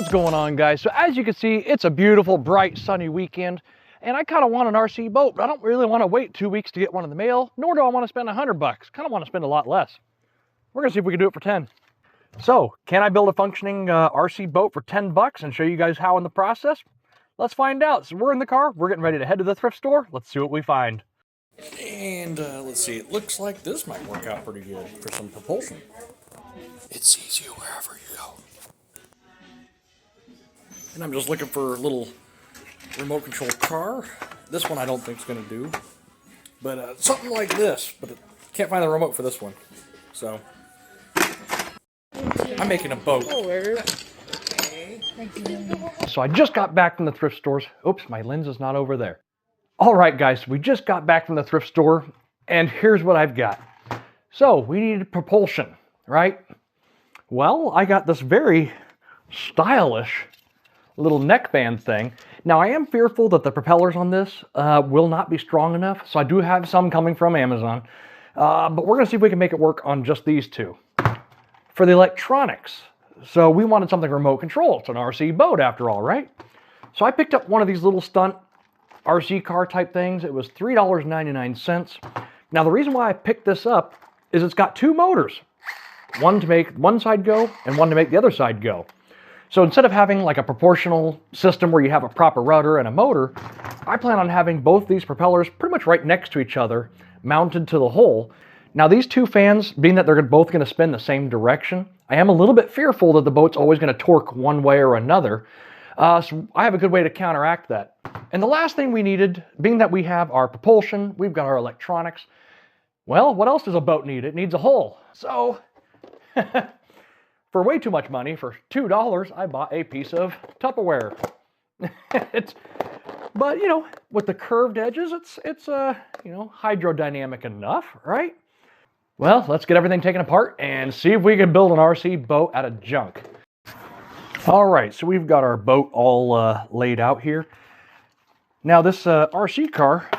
What's going on, guys? So as you can see, it's a beautiful, bright, sunny weekend, and I kind of want an RC boat, but I don't really want to wait 2 weeks to get one in the mail, nor do I want to spend $100. Kind of want to spend a lot less. We're gonna see if we can do it for 10. So, can I build a functioning RC boat for 10 bucks and show you guys how in the process? Let's find out. So we're in the car, we're getting ready to head to the thrift store. Let's see what we find. And let's see, it looks like this might work out pretty good for some propulsion. It sees you wherever you go. And I'm just looking for a little remote control car. This one I don't think is going to do. But something like this. But can't find the remote for this one. So, I'm making a boat. So I just got back from the thrift stores. Oops, my lens is not over there. Alright guys, we just got back from the thrift store. And here's what I've got. So, we needed propulsion, right? Well, I got this very stylish little neckband thing. Now I am fearful that the propellers on this will not be strong enough, so I do have some coming from Amazon, but we're gonna see if we can make it work on just these two. For the electronics, so we wanted something remote control. It's an RC boat after all, right? So I picked up one of these little stunt RC car type things. It was $3.99. Now the reason why I picked this up is it's got two motors, one to make one side go and one to make the other side go. So instead of having like a proportional system where you have a proper rudder and a motor, I plan on having both these propellers pretty much right next to each other, mounted to the hull. Now these two fans, being that they're both going to spin the same direction, I am a little bit fearful that the boat's always going to torque one way or another. So I have a good way to counteract that. And the last thing we needed, being that we have our propulsion, we've got our electronics, well, what else does a boat need? It needs a hull. So, for way too much money, for $2, I bought a piece of Tupperware. But, you know, with the curved edges, it's you know, hydrodynamic enough, right? Well, let's get everything taken apart and see if we can build an RC boat out of junk. All right, so we've got our boat all laid out here. Now, this RC car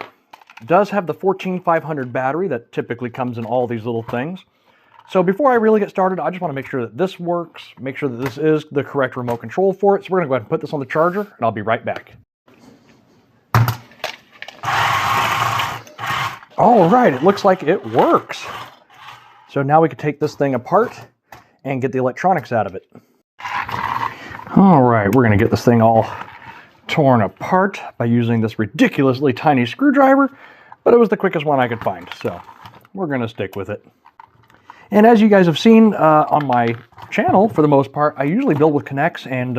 does have the 14500 battery that typically comes in all these little things. So before I really get started, I just want to make sure that this works, make sure that this is the correct remote control for it. So we're going to go ahead and put this on the charger, and I'll be right back. All right, it looks like it works. So now we can take this thing apart and get the electronics out of it. All right, we're going to get this thing all torn apart by using this ridiculously tiny screwdriver, but it was the quickest one I could find, so we're going to stick with it. And as you guys have seen on my channel, for the most part, I usually build with Connects, and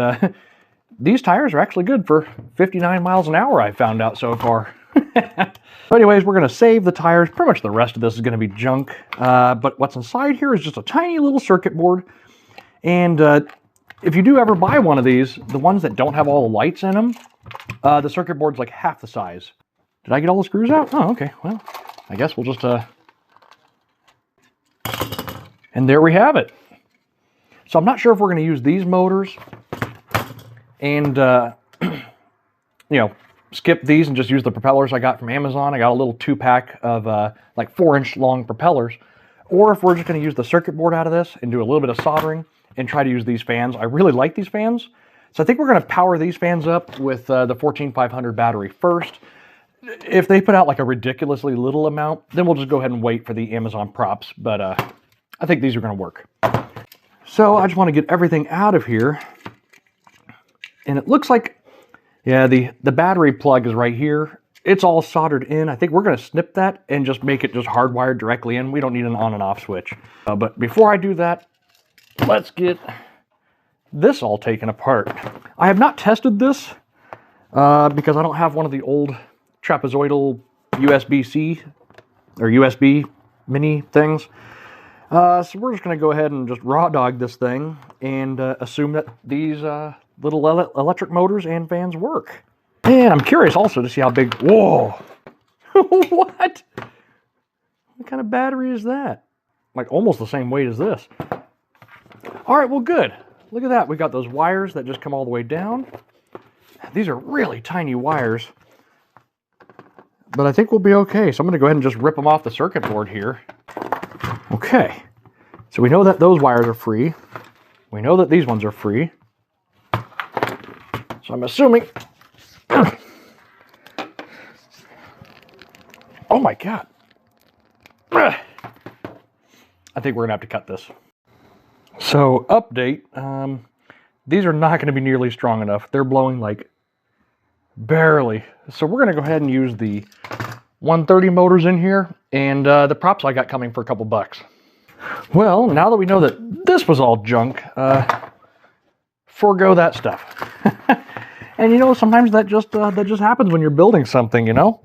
these tires are actually good for 59 miles an hour, I found out so far. So anyways, we're going to save the tires. Pretty much the rest of this is going to be junk. But what's inside here is just a tiny little circuit board. And if you do ever buy one of these, the ones that don't have all the lights in them, the circuit board's like half the size. Did I get all the screws out? Oh, okay. Well, I guess we'll just... And there we have it. So I'm not sure if we're going to use these motors and, you know, skip these and just use the propellers I got from Amazon. I got a little 2-pack of like 4-inch long propellers. Or if we're just going to use the circuit board out of this and do a little bit of soldering and try to use these fans. I really like these fans. So I think we're going to power these fans up with the 14500 battery first. If they put out like a ridiculously little amount, then we'll just go ahead and wait for the Amazon props. But I think these are going to work. So I just want to get everything out of here. And it looks like, yeah, the battery plug is right here. It's all soldered in. I think we're going to snip that and just make it just hardwired directly in. We don't need an on and off switch. But before I do that, let's get this all taken apart. I have not tested this because I don't have one of the old trapezoidal USB-C or USB mini things. So we're just going to go ahead and just raw dog this thing and assume that these little electric motors and fans work. And I'm curious also to see how big... Whoa! What? What kind of battery is that? Like almost the same weight as this. All right, well, good. Look at that. We got those wires that just come all the way down. These are really tiny wires. But I think we'll be okay. So I'm going to go ahead and just rip them off the circuit board here. Okay, so we know that those wires are free. We know that these ones are free. So I'm assuming... Oh my God. I think we're gonna have to cut this. So update, these are not gonna be nearly strong enough. They're blowing like barely. So we're gonna go ahead and use the 130 motors in here and the props I got coming for a couple bucks. Well, now that we know that this was all junk, forego that stuff. And you know, sometimes that just happens when you're building something, you know?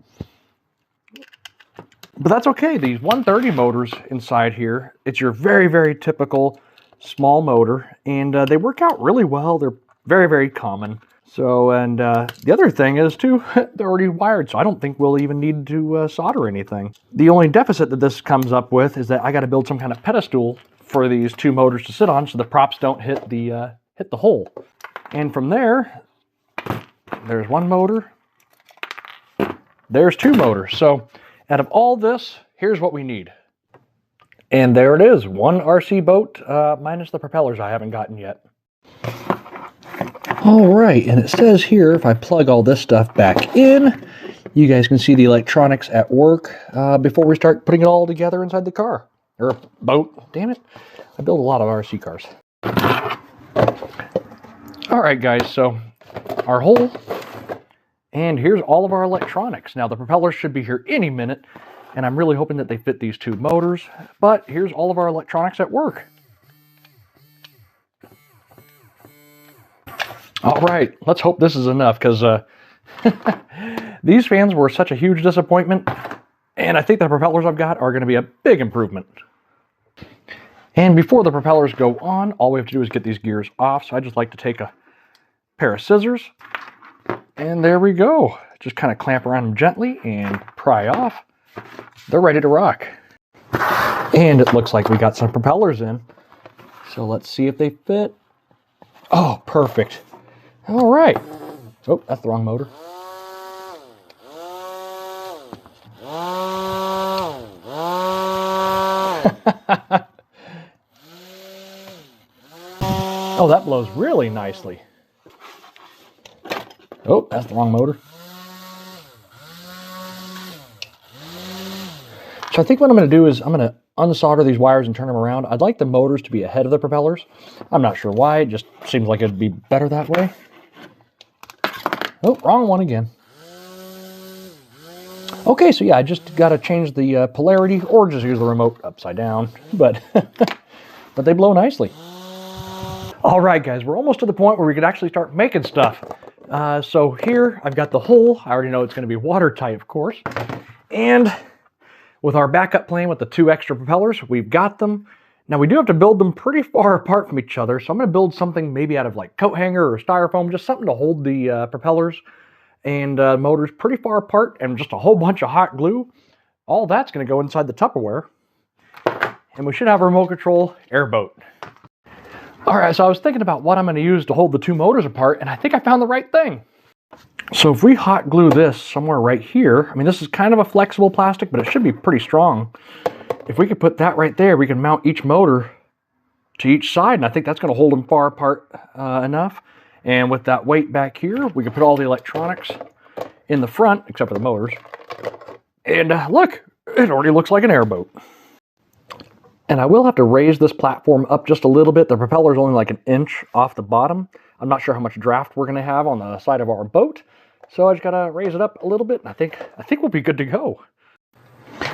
But that's okay. These 130 motors inside here, it's your very, very typical small motor, and they work out really well. They're very, very common. So, and the other thing is too, they're already wired, so I don't think we'll even need to solder anything. The only deficit that this comes up with is that I got to build some kind of pedestal for these two motors to sit on, so the props don't hit the hole. And from there, there's one motor. There's two motors. So, out of all this, here's what we need. And there it is, one RC boat, minus the propellers I haven't gotten yet. All right, and it says here, if I plug all this stuff back in, you guys can see the electronics at work before we start putting it all together inside the car. Or boat, damn it. I build a lot of RC cars. All right, guys, so our hole. And here's all of our electronics. Now, the propellers should be here any minute, and I'm really hoping that they fit these two motors, but here's all of our electronics at work. All right, let's hope this is enough, because these fans were such a huge disappointment, and I think the propellers I've got are going to be a big improvement. And before the propellers go on, all we have to do is get these gears off, so I just like to take a pair of scissors, and there we go. Just kind of clamp around them gently and pry off. They're ready to rock. And it looks like we got some propellers in. So let's see if they fit. Oh, perfect. All right. Oh, that's the wrong motor. Oh, that blows really nicely. Oh, that's the wrong motor. So I think what I'm going to do is I'm going to unsolder these wires and turn them around. I'd like the motors to be ahead of the propellers. I'm not sure why. It just seems like it'd be better that way. Oh, wrong one again. Okay, so yeah, I just got to change the polarity or just use the remote upside down. But, but they blow nicely. All right, guys, we're almost to the point where we could actually start making stuff. So here I've got the hole. I already know it's going to be watertight, of course. And with our backup plan with the two extra propellers, we've got them. Now we do have to build them pretty far apart from each other. So I'm going to build something maybe out of like coat hanger or styrofoam, just something to hold the propellers and motors pretty far apart, and just a whole bunch of hot glue. All that's going to go inside the Tupperware. And we should have a remote control airboat. All right, so I was thinking about what I'm going to use to hold the two motors apart, and I think I found the right thing. So if we hot glue this somewhere right here, I mean, this is kind of a flexible plastic, but it should be pretty strong. If we could put that right there, we can mount each motor to each side, and I think that's going to hold them far apart enough. And with that weight back here, we can put all the electronics in the front, except for the motors. And look, it already looks like an airboat. And I will have to raise this platform up just a little bit. The propeller is only like an inch off the bottom. I'm not sure how much draft we're going to have on the side of our boat, so I just got to raise it up a little bit, and I think we'll be good to go.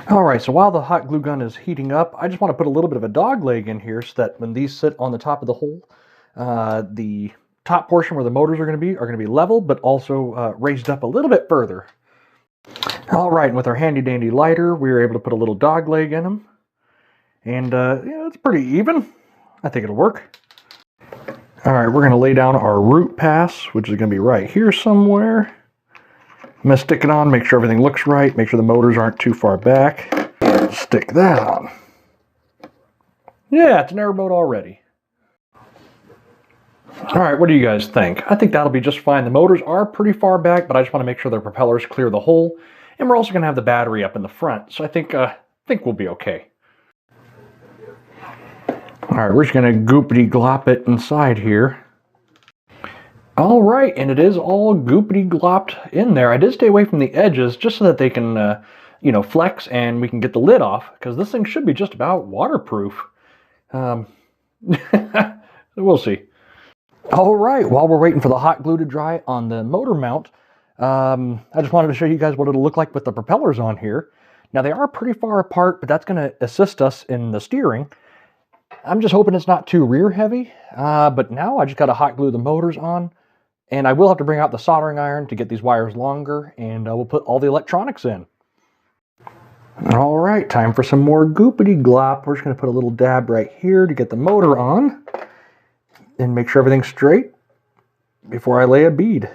All right, so while the hot glue gun is heating up, I just want to put a little bit of a dog leg in here so that when these sit on the top of the hole, the top portion where the motors are going to be level, but also raised up a little bit further. All right, and with our handy dandy lighter, we were able to put a little dog leg in them. And yeah, it's pretty even. I think it'll work. All right, we're going to lay down our root pass, which is going to be right here somewhere. I'm going to stick it on, make sure everything looks right, make sure the motors aren't too far back. Stick that on. Yeah, it's an airboat already. All right, what do you guys think? I think that'll be just fine. The motors are pretty far back, but I just want to make sure their propellers clear the hole. And we're also going to have the battery up in the front, so I think we'll be okay. All right, we're just going to goopity glop it inside here. All right, and it is all goopity glopped in there. I did stay away from the edges just so that they can, flex and we can get the lid off, because this thing should be just about waterproof. We'll see. All right, while we're waiting for the hot glue to dry on the motor mount, I just wanted to show you guys what it'll look like with the propellers on here. Now, they are pretty far apart, but that's going to assist us in the steering. I'm just hoping it's not too rear heavy, but now I just got to hot glue the motors on, and I will have to bring out the soldering iron to get these wires longer, and we'll put all the electronics in. All right, time for some more goopity glop. We're just going to put a little dab right here to get the motor on and make sure everything's straight before I lay a bead.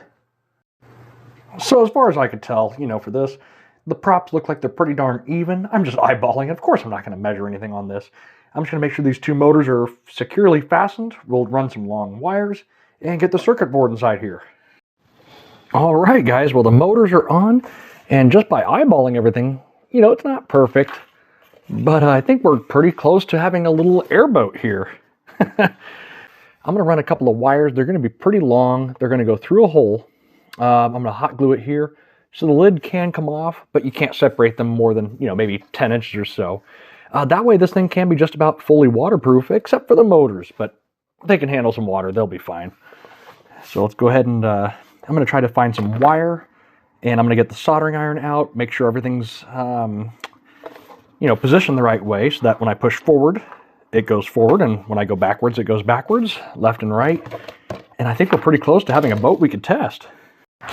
So as far as I could tell, for this, the props look like they're pretty darn even. I'm just eyeballing it. Of course, I'm not going to measure anything on this. I'm just going to make sure these two motors are securely fastened. We'll run some long wires and get the circuit board inside here. All right, guys. Well, the motors are on, and just by eyeballing everything, it's not perfect, but I think we're pretty close to having a little airboat here. I'm going to run a couple of wires. They're going to be pretty long. They're going to go through a hole. I'm going to hot glue it here. So the lid can come off, but you can't separate them more than, maybe 10 inches or so. That way this thing can be just about fully waterproof, except for the motors, but they can handle some water. They'll be fine. So let's go ahead and I'm going to try to find some wire, and I'm going to get the soldering iron out, make sure everything's, positioned the right way so that when I push forward, it goes forward, and when I go backwards, it goes backwards, left and right. And I think we're pretty close to having a boat we could test.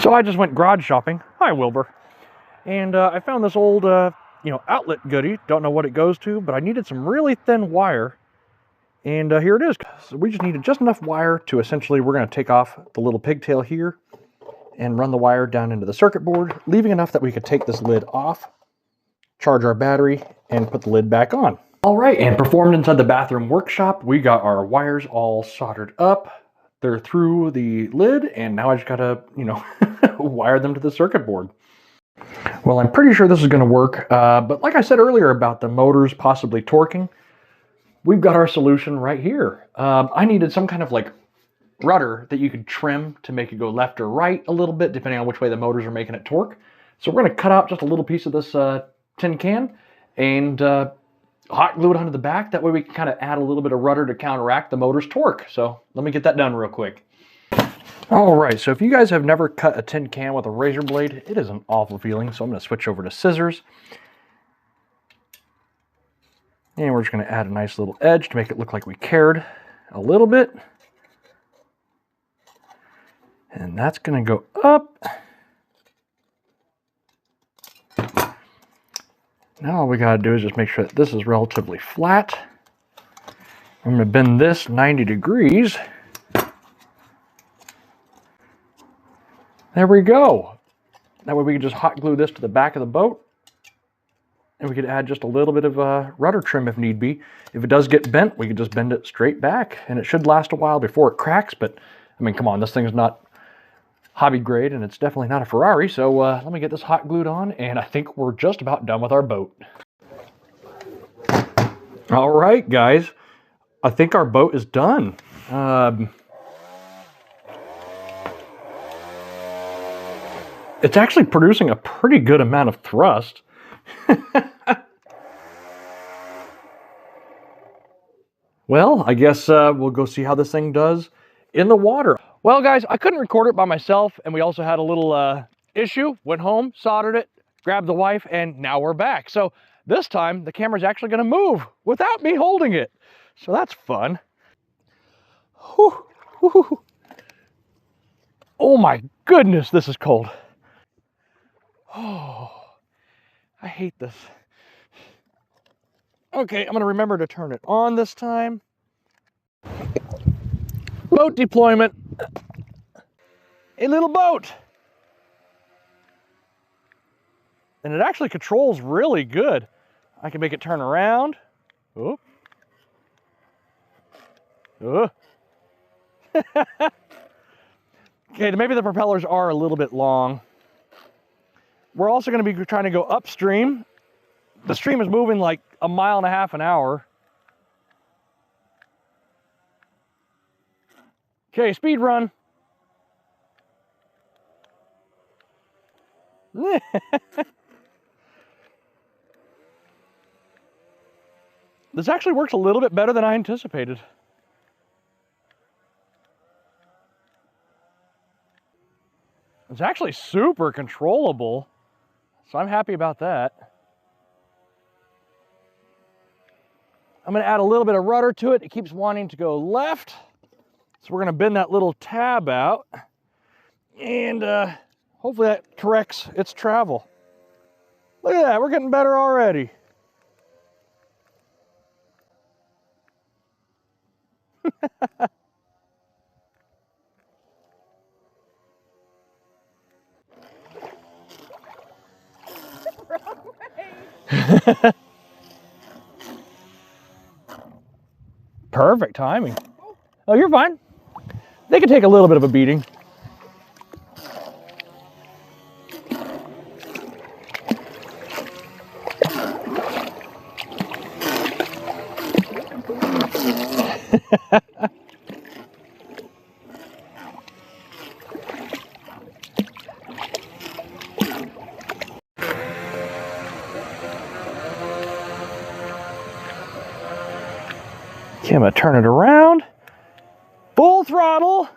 So I just went garage shopping. Hi, Wilbur. And I found this old, outlet goodie. Don't know what it goes to, but I needed some really thin wire. And here it is. So we just needed just enough wire to essentially, we're going to take off the little pigtail here and run the wire down into the circuit board, leaving enough that we could take this lid off, charge our battery, and put the lid back on. All right, and performed inside the bathroom workshop. We got our wires all soldered up. They're through the lid, and now I just gotta, wire them to the circuit board. Well, I'm pretty sure this is gonna work, but like I said earlier about the motors possibly torquing, we've got our solution right here. I needed some kind of rudder that you could trim to make it go left or right a little bit, depending on which way the motors are making it torque. So we're gonna cut out just a little piece of this tin can and hot glue it onto the back. That way we can kind of add a little bit of rudder to counteract the motor's torque. So let me get that done real quick. All right, so if you guys have never cut a tin can with a razor blade, it is an awful feeling. So I'm going to switch over to scissors. And we're just going to add a nice little edge to make it look like we cared a little bit. And that's going to go up. Now all we got to do is just make sure that this is relatively flat. I'm going to bend this 90 degrees. There we go. That way we can just hot glue this to the back of the boat. And we could add just a little bit of rudder trim if need be. If it does get bent, we can just bend it straight back. And it should last a while before it cracks. But, I mean, come on, this thing's not hobby grade, and it's definitely not a Ferrari. So let me get this hot glued on, and I think we're just about done with our boat. All right, guys, I think our boat is done. It's actually producing a pretty good amount of thrust. Well, I guess we'll go see how this thing does in the water. Well, guys, I couldn't record it by myself, and we also had a little issue. Went home, soldered it, grabbed the wife, and now we're back. So this time, the camera's actually going to move without me holding it. So that's fun. Whew, whew. Oh my goodness, this is cold. Oh, I hate this. Okay, I'm going to remember to turn it on this time. Boat deployment. A little boat. And it actually controls really good. I can make it turn around. Oh. Oh. Okay, maybe the propellers are a little bit long. We're also going to be trying to go upstream. The stream is moving like 1.5 miles an hour. Okay, speed run. This actually works a little bit better than I anticipated. It's actually super controllable, so I'm happy about that. I'm going to add a little bit of rudder to it. It keeps wanting to go left, so we're going to bend that little tab out, and hopefully that corrects its travel. Look at that, we're getting better already. Perfect timing. Oh, you're fine. They can take a little bit of a beating. Okay, I'm gonna turn it around. Full throttle.